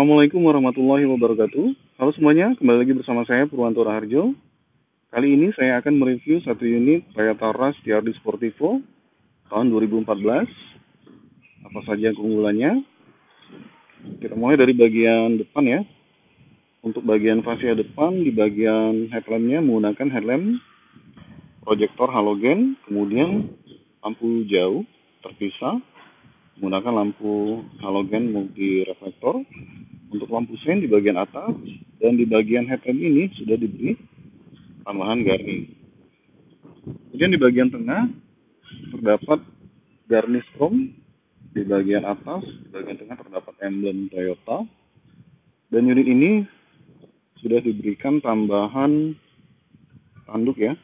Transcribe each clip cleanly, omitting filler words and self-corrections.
Assalamualaikum warahmatullahi wabarakatuh. Halo semuanya, kembali lagi bersama saya Purwanto Raharjo. Kali ini saya akan mereview satu unit Toyota Rush TRD Sportivo tahun 2014. Apa saja keunggulannya? Kita mulai dari bagian depan ya. Untuk bagian fascia depan, di bagian headlampnya menggunakan headlamp proyektor halogen, kemudian lampu jauh terpisah menggunakan lampu halogen multi reflektor. Untuk lampu sen di bagian atas dan di bagian headlamp ini sudah diberi tambahan garnish. Kemudian di bagian tengah terdapat garnish chrome. Di bagian atas, di bagian tengah terdapat emblem Toyota. Dan unit ini sudah diberikan tambahan tanduk ya,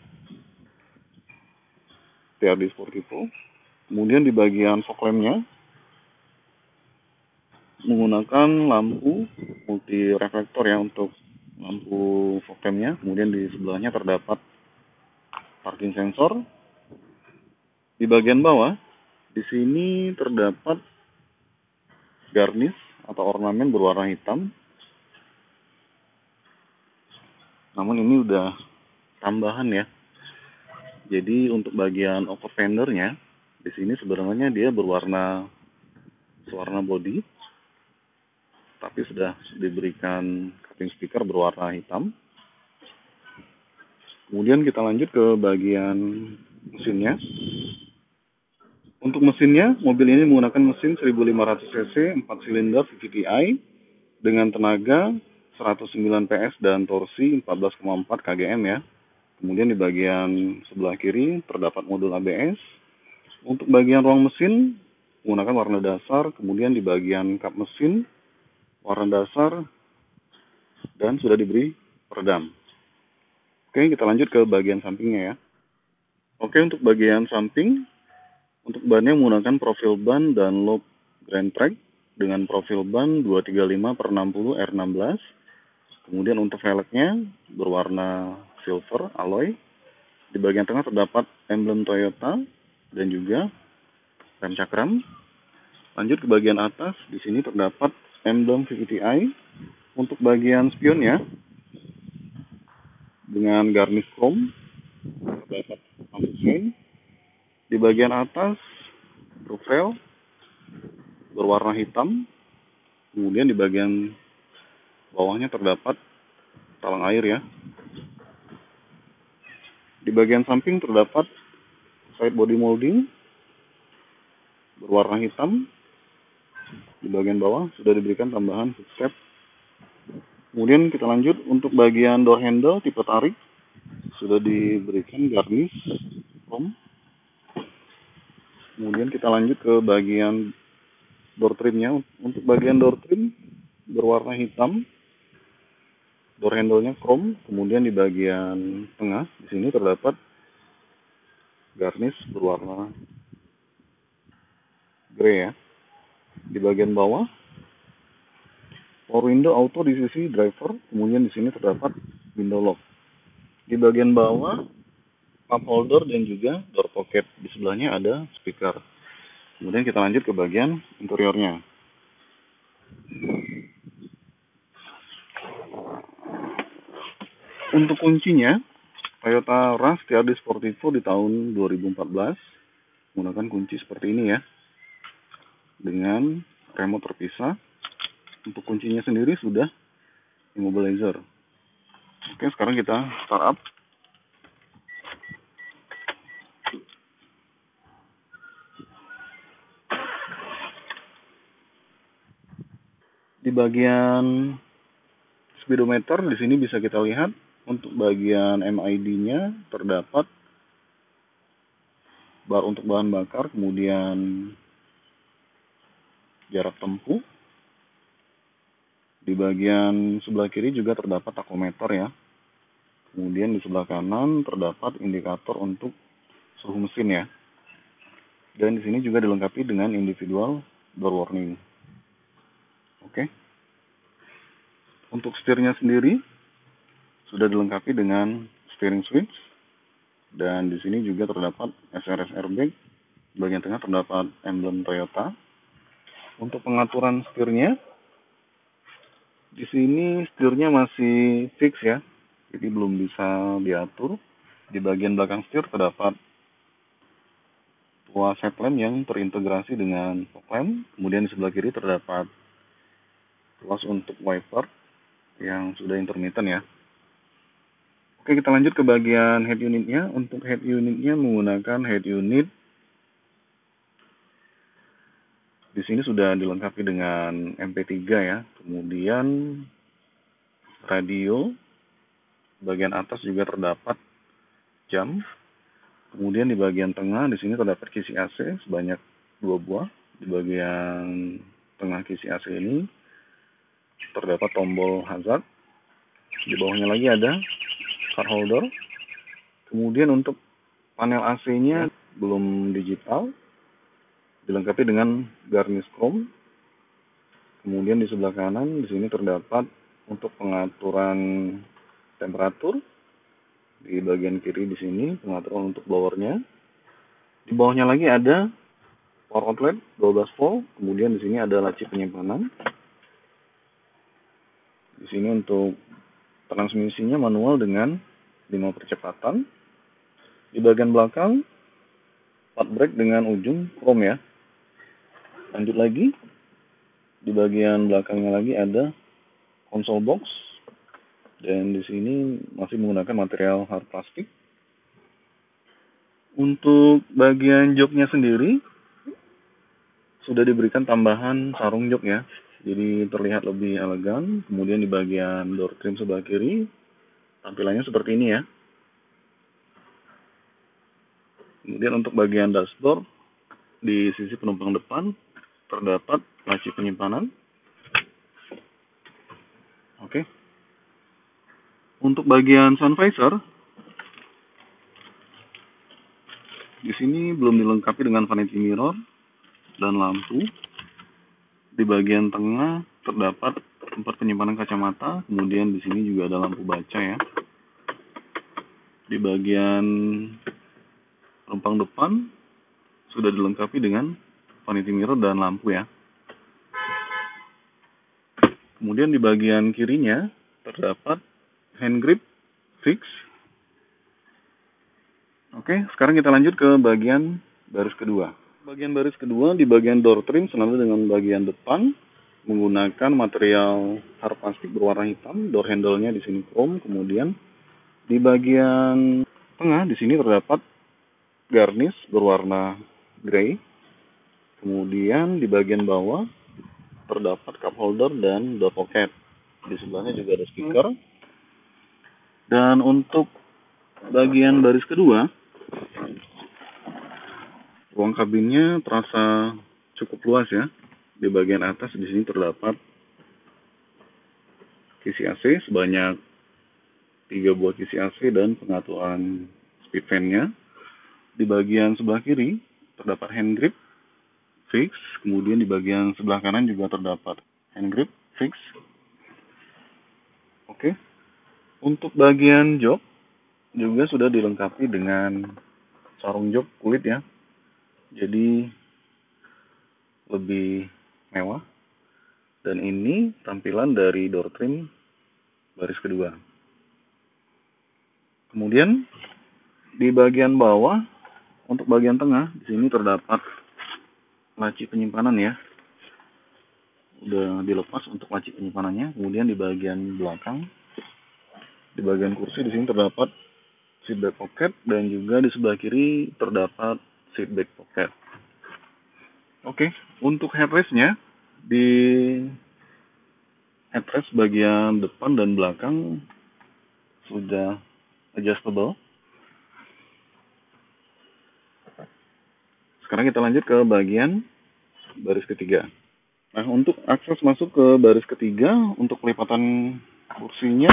TRD Sportivo. Kemudian di bagian fog lampnya menggunakan lampu multi reflektor ya untuk lampu fog lampnya. Kemudian di sebelahnya terdapat parking sensor. Di bagian bawah, di sini terdapat garnish atau ornamen berwarna hitam. Namun ini udah tambahan ya. Jadi untuk bagian over fendernya, di sini sebenarnya dia berwarna body, tapi sudah diberikan cupping speaker berwarna hitam. Kemudian kita lanjut ke bagian mesinnya. Untuk mesinnya, mobil ini menggunakan mesin 1500 cc 4 silinder VVT-i dengan tenaga 109 PS dan torsi 14,4 kgm ya. Kemudian di bagian sebelah kiri terdapat modul ABS. Untuk bagian ruang mesin menggunakan warna dasar, kemudian di bagian kap mesin warna dasar dan sudah diberi peredam. Oke, kita lanjut ke bagian sampingnya ya. Oke, untuk bagian samping, untuk bannya menggunakan profil ban Dunlop Grand Track dengan profil ban 235/60 R16. Kemudian untuk velgnya berwarna silver alloy. Di bagian tengah terdapat emblem Toyota dan juga rem cakram. Lanjut ke bagian atas, di sini terdapat emblem VVT-i. Untuk bagian spionnya dengan garnish chrome terdapat lampu sen. Di bagian atas roof rail berwarna hitam. Kemudian di bagian bawahnya terdapat talang air ya. Di bagian samping terdapat side body molding berwarna hitam. Di bagian bawah sudah diberikan tambahan footstep. Kemudian kita lanjut untuk bagian door handle tipe tarik sudah diberikan garnish chrome. Kemudian kita lanjut ke bagian door trimnya. Untuk bagian door trim berwarna hitam, door handle-nya chrome. Kemudian di bagian tengah di sini terdapat garnish berwarna grey ya. Di bagian bawah power window auto di sisi driver. Kemudian di sini terdapat window lock. Di bagian bawah cup holder dan juga door pocket. Di sebelahnya ada speaker. Kemudian kita lanjut ke bagian interiornya. Untuk kuncinya, Toyota Rush TRD Sportivo di tahun 2014 menggunakan kunci seperti ini ya, dengan remote terpisah. Untuk kuncinya sendiri sudah immobilizer. Oke, sekarang kita start up. Di bagian speedometer di sini bisa kita lihat untuk bagian MID-nya terdapat bar untuk bahan bakar, kemudian jarak tempuh. Di bagian sebelah kiri juga terdapat tachometer ya. Kemudian di sebelah kanan terdapat indikator untuk suhu mesin ya. Dan di sini juga dilengkapi dengan individual door warning. Oke. Untuk setirnya sendiri sudah dilengkapi dengan steering switch dan di sini juga terdapat SRS airbag. Di bagian tengah terdapat emblem Toyota. Untuk pengaturan setirnya Di sini setirnya masih fix ya, jadi belum bisa diatur. Di bagian belakang setir terdapat tuas headlamp yang terintegrasi dengan fog lamp. Kemudian di sebelah kiri terdapat tuas untuk wiper yang sudah intermittent ya. Oke, kita lanjut ke bagian head unitnya. Untuk head unitnya menggunakan head unit. Di sini sudah dilengkapi dengan MP3 ya. Kemudian radio. Bagian atas juga terdapat jam. Kemudian di bagian tengah di sini terdapat kisi AC sebanyak 2 buah. Di bagian tengah kisi AC ini terdapat tombol hazard. Di bawahnya lagi ada card holder. Kemudian untuk panel AC-nya belum digital, dilengkapi dengan garnish chrome. Kemudian di sebelah kanan di sini terdapat untuk pengaturan temperatur. Di bagian kiri di sini pengaturan untuk blowernya. Di bawahnya lagi ada power outlet 12 volt. Kemudian di sini ada laci penyimpanan. Di sini untuk transmisinya manual dengan 5 percepatan. Di bagian belakang part brake dengan ujung chrome ya. Lanjut lagi, di bagian belakangnya lagi ada console box, dan di sini masih menggunakan material hard plastik. Untuk bagian joknya sendiri sudah diberikan tambahan sarung jok ya, jadi terlihat lebih elegan. Kemudian di bagian door trim sebelah kiri tampilannya seperti ini ya. Kemudian untuk bagian dashboard di sisi penumpang depan terdapat laci penyimpanan. Oke. Untuk bagian sun visor di sini belum dilengkapi dengan vanity mirror dan lampu. Di bagian tengah terdapat tempat penyimpanan kacamata, kemudian di sini juga ada lampu baca ya. Di bagian penumpang depan sudah dilengkapi dengan vanity mirror dan lampu ya. Kemudian di bagian kirinya terdapat hand grip fix. Oke, sekarang kita lanjut ke bagian baris kedua. Bagian baris kedua di bagian door trim senada dengan bagian depan menggunakan material hard plastik berwarna hitam. Door handle-nya di sini chrome. Kemudian di bagian tengah di sini terdapat garnish berwarna grey. Kemudian di bagian bawah terdapat cup holder dan door pocket. Di sebelahnya juga ada speaker. Dan untuk bagian baris kedua, ruang kabinnya terasa cukup luas ya. Di bagian atas di sini terdapat kisi AC sebanyak 3 buah kisi AC dan pengaturan speed fan-nya. Di bagian sebelah kiri terdapat hand grip fix. Kemudian di bagian sebelah kanan juga terdapat hand grip fix. Oke. Untuk bagian jok juga sudah dilengkapi dengan sarung jok kulit ya. Jadi lebih mewah. Dan ini tampilan dari door trim baris kedua. Kemudian di bagian bawah untuk bagian tengah di sini terdapat laci penyimpanan ya. Udah dilepas untuk laci penyimpanannya. Kemudian di bagian belakang, di bagian kursi di sini terdapat seat back pocket, dan juga di sebelah kiri terdapat seat back pocket. Oke, untuk headrest-nya di headrest bagian depan dan belakang sudah adjustable. Sekarang kita lanjut ke bagian baris ketiga. Nah, untuk akses masuk ke baris ketiga untuk pelipatan kursinya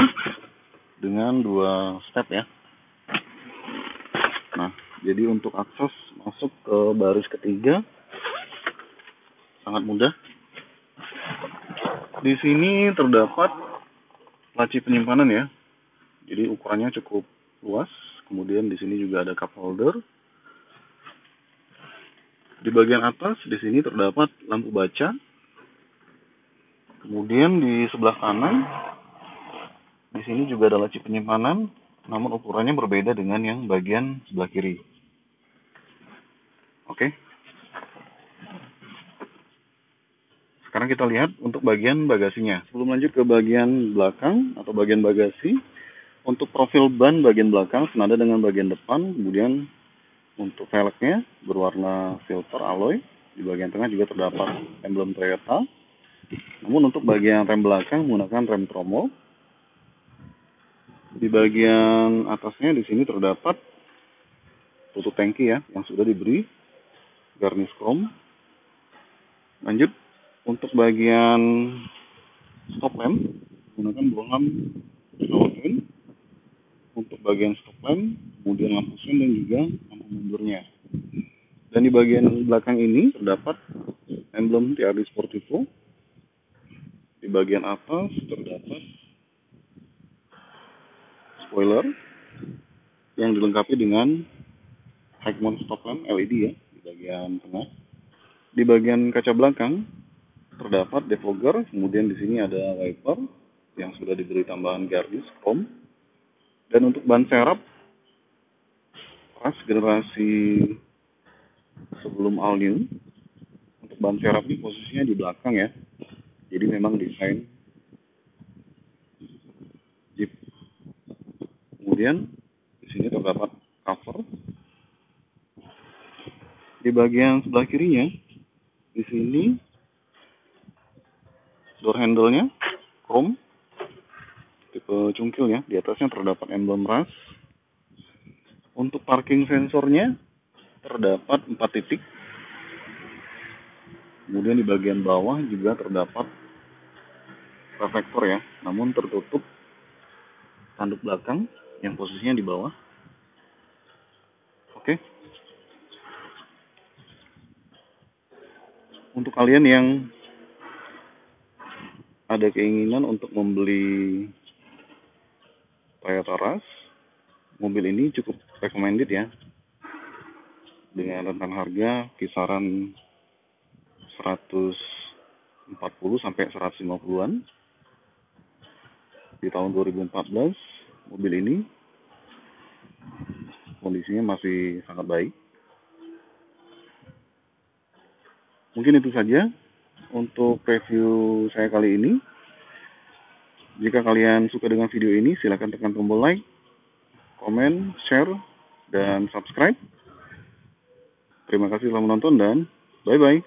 dengan 2 step ya. Nah, jadi untuk akses masuk ke baris ketiga sangat mudah. Di sini terdapat laci penyimpanan ya. Jadi ukurannya cukup luas. Kemudian di sini juga ada cup holder. Di bagian atas di sini terdapat lampu baca. Kemudian di sebelah kanan, di sini juga ada laci penyimpanan, namun ukurannya berbeda dengan yang bagian sebelah kiri. Oke. Sekarang kita lihat untuk bagian bagasinya. Sebelum lanjut ke bagian belakang atau bagian bagasi, untuk profil ban bagian belakang senada dengan bagian depan, kemudian untuk velgnya berwarna silver alloy. Di bagian tengah juga terdapat emblem Toyota. Namun untuk bagian rem belakang menggunakan rem tromol. Di bagian atasnya di sini terdapat tutup tangki ya, yang sudah diberi garnish chrome. Lanjut untuk bagian stop lamp menggunakan bohlam halogen untuk bagian stop lamp, kemudian lampu sen dan juga lampu mundurnya. Dan di bagian belakang ini terdapat emblem TRD Sportivo. Di bagian atas terdapat spoiler yang dilengkapi dengan high mount stop lamp LED ya di bagian tengah. Di bagian kaca belakang terdapat defogger, kemudian di sini ada wiper yang sudah diberi tambahan garnish chrome. Dan untuk ban serep ras generasi sebelum all new, untuk ban serep ini posisinya di belakang ya. Jadi memang desain Jeep. Kemudian di sini terdapat cover. Di bagian sebelah kirinya, di sini door handle-nya chrome tipe cungkil ya. Di atasnya terdapat emblem ras. Untuk parking sensornya terdapat 4 titik. Kemudian di bagian bawah juga terdapat reflektor ya, namun tertutup tanduk belakang yang posisinya di bawah. Oke. Untuk kalian yang ada keinginan untuk membeli Toyota Rush, mobil ini cukup recommended ya, dengan rentang harga kisaran 140 sampai 150-an. Di tahun 2014, mobil ini kondisinya masih sangat baik. Mungkin itu saja untuk review saya kali ini. Jika kalian suka dengan video ini, silakan tekan tombol like, komen, share, dan subscribe. Terima kasih telah menonton dan bye-bye.